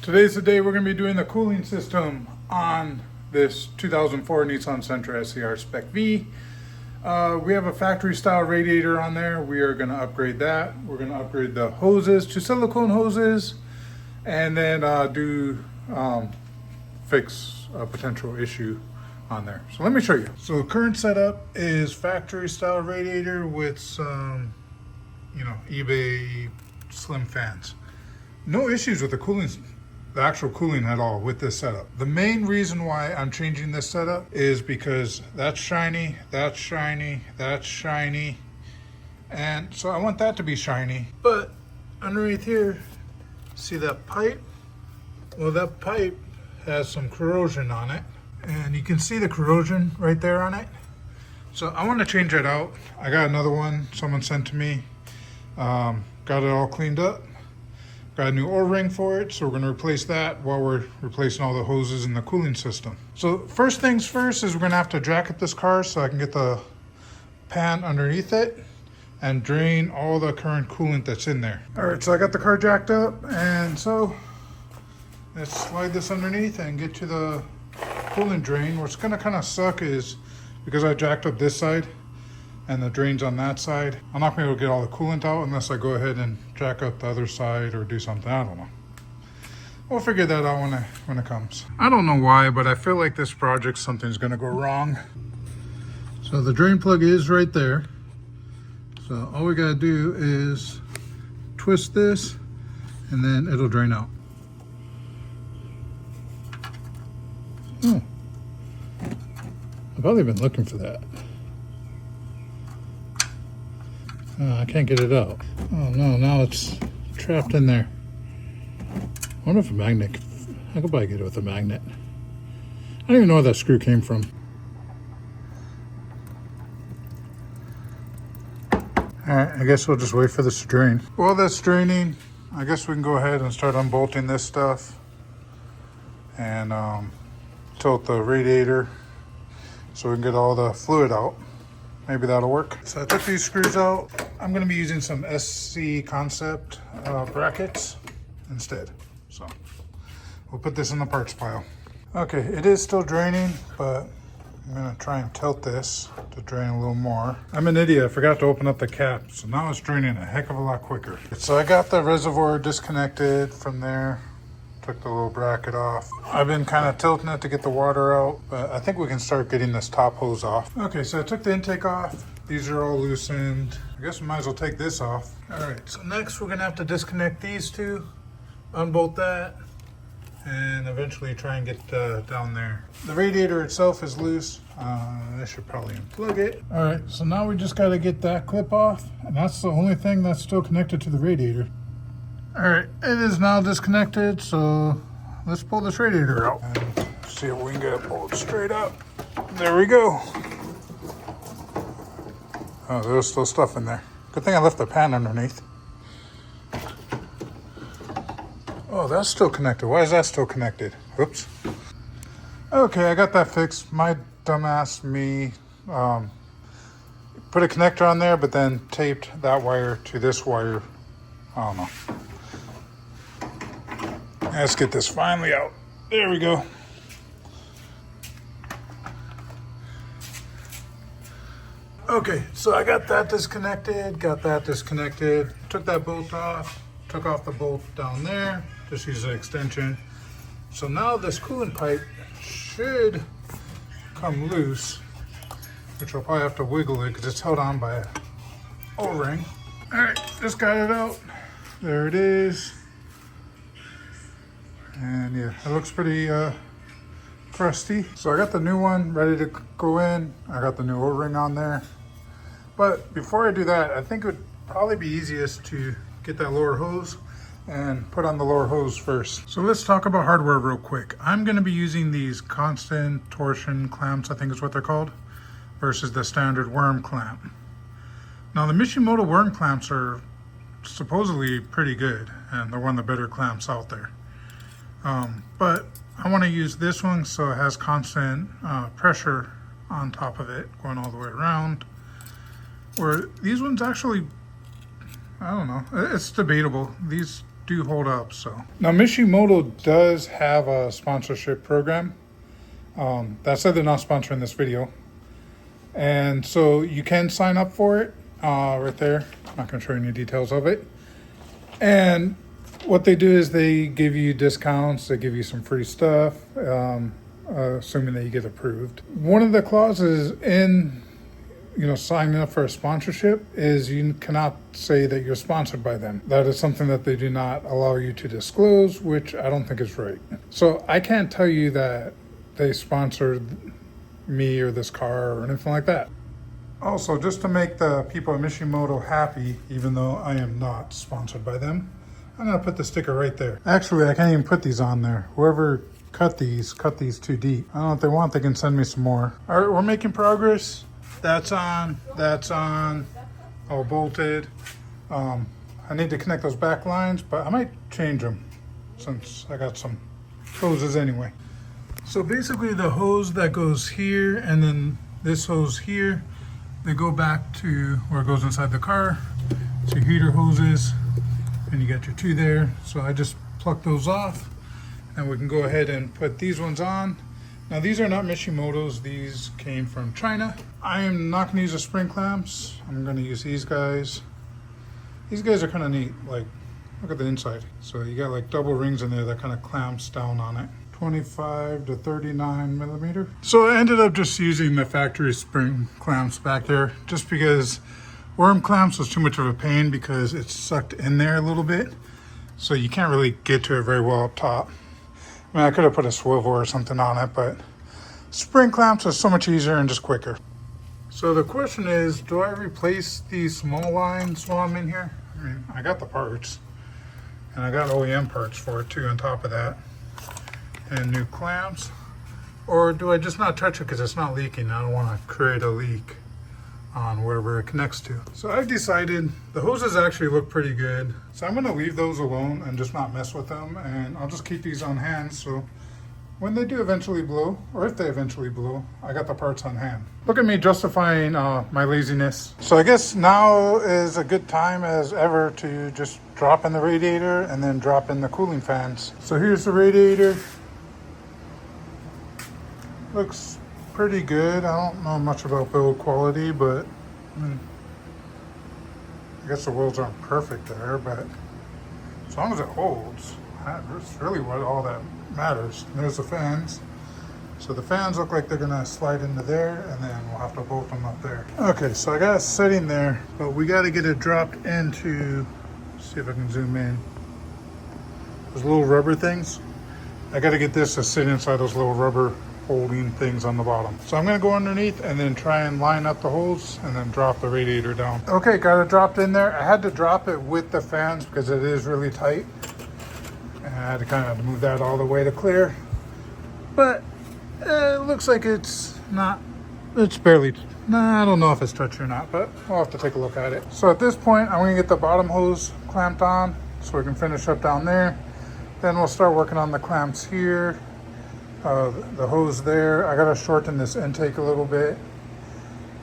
Today's the day we're going to be doing the cooling system on this 2004 Nissan Sentra SCR Spec V. We have a factory style radiator on there. We are going to upgrade that. We're going to upgrade the hoses to silicone hoses and then fix a potential issue on there. So let me show you. So current setup is factory style radiator with some, eBay slim fans. No issues with the actual cooling at all with this setup. The main reason why I'm changing this setup is because that's shiny, that's shiny, that's shiny. And so I want that to be shiny. But underneath here, see that pipe? Well, that pipe has some corrosion on it. And you can see the corrosion right there on it. So I want to change that out. I got another one someone sent to me. Got it all cleaned up. Got a new O-ring for it, so we're going to replace that while we're replacing all the hoses in the cooling system. So first things first is we're going to have to jack up this car so I can get the pan underneath it and drain all the current coolant that's in there. All right, so I got the car jacked up, and so let's slide this underneath and get to the coolant drain. What's going to kind of suck is because I jacked up this side and the drain's on that side, I'm not going to be able to get all the coolant out unless I go ahead and jack up the other side or do something. I don't know. We'll figure that out when it comes. I don't know why, but I feel like this project, something's going to go wrong. So the drain plug is right there. So all we got to do is twist this and then it'll drain out. Oh, I've probably been looking for that. I can't get it out. Oh no, now it's trapped in there. I wonder if a magnet, I could probably get it with a magnet. I don't even know where that screw came from. Alright, I guess we'll just wait for this to drain. While that's draining, I guess we can go ahead and start unbolting this stuff and tilt the radiator so we can get all the fluid out. Maybe that'll work. So I took these screws out. I'm going to be using some SC Concept brackets instead. So we'll put this in the parts pile. Okay, it is still draining, but I'm going to try and tilt this to drain a little more. I'm an idiot. I forgot to open up the cap. So now it's draining a heck of a lot quicker. So I got the reservoir disconnected from there. Took the little bracket off. I've been kind of tilting it to get the water out, but I think we can start getting this top hose off. Okay, so I took the intake off. These are all loosened. I guess we might as well take this off. All right, so next we're gonna have to disconnect these two, unbolt that, and eventually try and get down there. The radiator itself is loose. I should probably unplug it. All right, so now we just gotta get that clip off, and that's the only thing that's still connected to the radiator. All right, it is now disconnected, so let's pull this radiator out and see if we can get it pulled straight up. There we go. Oh, there's still stuff in there. Good thing I left the pan underneath. Oh, that's still connected. Why is that still connected? Whoops. Okay, I got that fixed. My dumbass me put a connector on there, but then taped that wire to this wire. I don't know. Let's get this finally out. There we go. Okay, so I got that disconnected, took that bolt off, took off the bolt down there, just use an extension. So now this coolant pipe should come loose, which I'll probably have to wiggle it because it's held on by an O-ring. All right, just got it out. There it is. And yeah, it looks pretty crusty. So I got the new one ready to go in. I got the new O-ring on there. But before I do that, I think it would probably be easiest to get that lower hose and put on the lower hose first. So let's talk about hardware real quick. I'm gonna be using these constant torsion clamps, I think is what they're called, versus the standard worm clamp. Now the Mishimoto worm clamps are supposedly pretty good, and they're one of the better clamps out there. But I want to use this one so it has constant pressure on top of it going all the way around. Where these ones actually, I don't know, it's debatable. These do hold up. So now Mishimoto does have a sponsorship program. That said, they're not sponsoring this video, and so you can sign up for it right there. I'm not going to show you any details of it. And what they do is they give you discounts, they give you some free stuff, assuming that you get approved. One of the clauses in signing up for a sponsorship is you cannot say that you're sponsored by them. That is something that they do not allow you to disclose, which I don't think is right. So I can't tell you that they sponsored me or this car or anything like that. Also, just to make the people at Mishimoto happy, even though I am not sponsored by them, I'm gonna put the sticker right there. Actually, I can't even put these on there. Whoever cut these too deep. I don't know if they want, they can send me some more. All right, we're making progress. That's on, all bolted. I need to connect those back lines, but I might change them since I got some hoses anyway. So basically the hose that goes here and then this hose here, they go back to where it goes inside the car. So your heater hoses, and you got your two there. So I just pluck those off, and we can go ahead and put these ones on. Now these are not Mishimoto's, these came from China. I am not gonna use the spring clamps. I'm gonna use these guys. These guys are kind of neat, like, look at the inside. So you got like double rings in there that kind of clamps down on it. 25 to 39 millimeter. So I ended up just using the factory spring clamps back there, just because worm clamps was too much of a pain because it's sucked in there a little bit. So you can't really get to it very well up top. I mean, I could have put a swivel or something on it, but spring clamps are so much easier and just quicker. So the question is, do I replace these small lines while I'm in here? I mean, I got the parts, and I got OEM parts for it too on top of that, and new clamps. Or do I just not touch it because it's not leaking? I don't want to create a leak on wherever it connects to. So I've decided the hoses actually look pretty good. So I'm gonna leave those alone and just not mess with them. And I'll just keep these on hand. So when they do eventually blow, or if they eventually blow, I got the parts on hand. Look at me justifying my laziness. So I guess now is a good time as ever to just drop in the radiator and then drop in the cooling fans. So here's the radiator. Looks pretty good. I don't know much about build quality, but I mean, I guess the wheels aren't perfect there, but as long as it holds, that's really what all that matters. And there's the fans. So the fans look like they're gonna slide into there, and then we'll have to bolt them up there. Okay, so I got it sitting there, but we got to get it dropped into, see if I can zoom in, those little rubber things. I got to get this to sit inside those little rubber holding things on the bottom. So I'm gonna go underneath and then try and line up the holes and then drop the radiator down. Okay, got it dropped in there. I had to drop it with the fans because it is really tight. And I had to kind of move that all the way to clear. But it looks like it's not, it's barely, I don't know if it's touched or not, but I'll have to take a look at it. So at this point, I'm gonna get the bottom hose clamped on so we can finish up down there. Then we'll start working on the clamps here. The hose there. I gotta shorten this intake a little bit,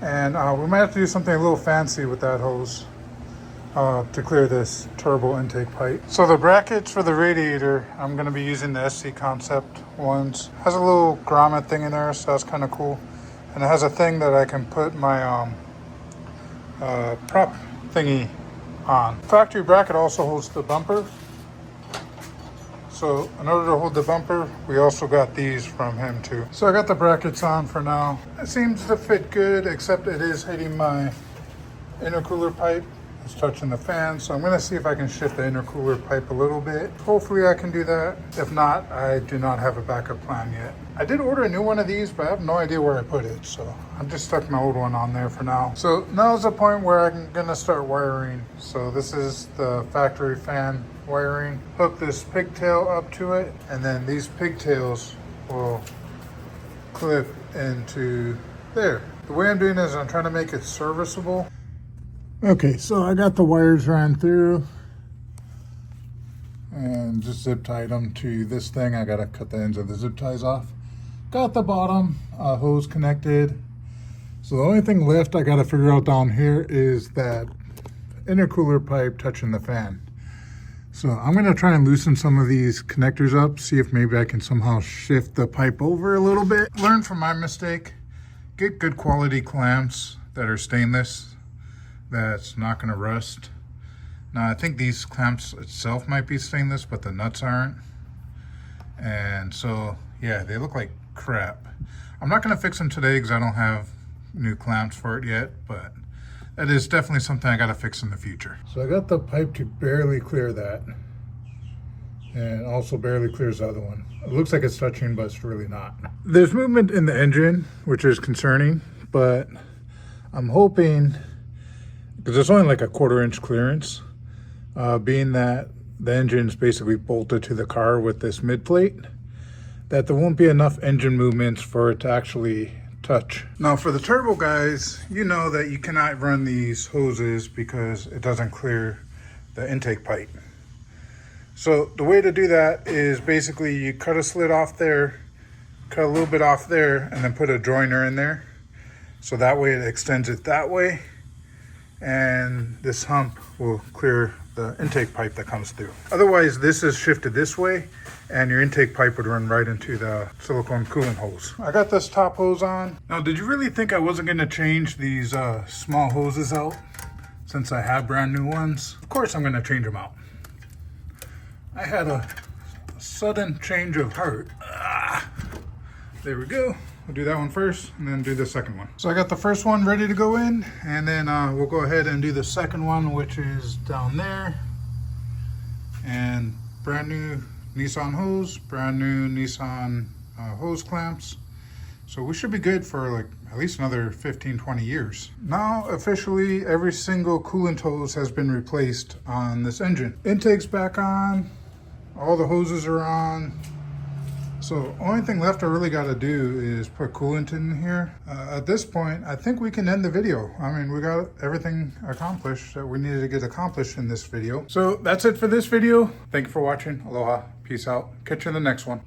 and we might have to do something a little fancy with that hose to clear this turbo intake pipe. So the brackets for the radiator, I'm gonna be using the SC Concept ones. Has a little grommet thing in there, so that's kind of cool, and it has a thing that I can put my prop thingy on. Factory bracket also holds the bumper. So in order to hold the bumper, we also got these from him too. So I got the brackets on for now. It seems to fit good, except it is hitting my intercooler pipe. It's touching the fan, so I'm gonna see if I can shift the intercooler pipe a little bit. Hopefully I can do that. If not, I do not have a backup plan yet. I did order a new one of these, but I have no idea where I put it, so I'm just stuck my old one on there for now. So now is the point where I'm gonna start wiring. So this is the factory fan wiring. Hook this pigtail up to it, and then these pigtails will clip into there. The way I'm doing this is I'm trying to make it serviceable. Okay, so I got the wires ran through and just zip tied them to this thing. I gotta cut the ends of the zip ties off. Got the bottom hose connected. So the only thing left I gotta figure out down here is that intercooler pipe touching the fan. So I'm gonna try and loosen some of these connectors up, see if maybe I can somehow shift the pipe over a little bit. Learn from my mistake. Get good quality clamps that are stainless, that's not gonna rust. Now I think these clamps itself might be stainless, but the nuts aren't. And so, yeah, they look like crap. I'm not gonna fix them today because I don't have new clamps for it yet, but that is definitely something I gotta fix in the future. So I got the pipe to barely clear that, and also barely clears the other one. It looks like it's touching, but it's really not. There's movement in the engine, which is concerning, but I'm hoping, because it's only like a 1/4 inch clearance, being that the engine's basically bolted to the car with this mid plate, that there won't be enough engine movements for it to actually touch. Now for the turbo guys, you know that you cannot run these hoses because it doesn't clear the intake pipe. So the way to do that is basically you cut a slit off there, cut a little bit off there, and then put a joiner in there. So that way it extends it that way, and this hump will clear the intake pipe that comes through. Otherwise, this is shifted this way, and your intake pipe would run right into the silicone coolant hose. I got this top hose on. Now, did you really think I wasn't gonna change these small hoses out since I have brand new ones? Of course I'm gonna change them out. I had a sudden change of heart. There we go. We'll do that one first and then do the second one. So I got the first one ready to go in, and then we'll go ahead and do the second one, which is down there. And brand new Nissan hose, brand new Nissan hose clamps. So we should be good for like at least another 15-20 years. Now officially every single coolant hose has been replaced on this engine. Intake's back on, all the hoses are on. So only thing left I really got to do is put coolant in here. At this point, I think we can end the video. I mean, we got everything accomplished that we needed to get accomplished in this video. So that's it for this video. Thank you for watching. Aloha, peace out. Catch you in the next one.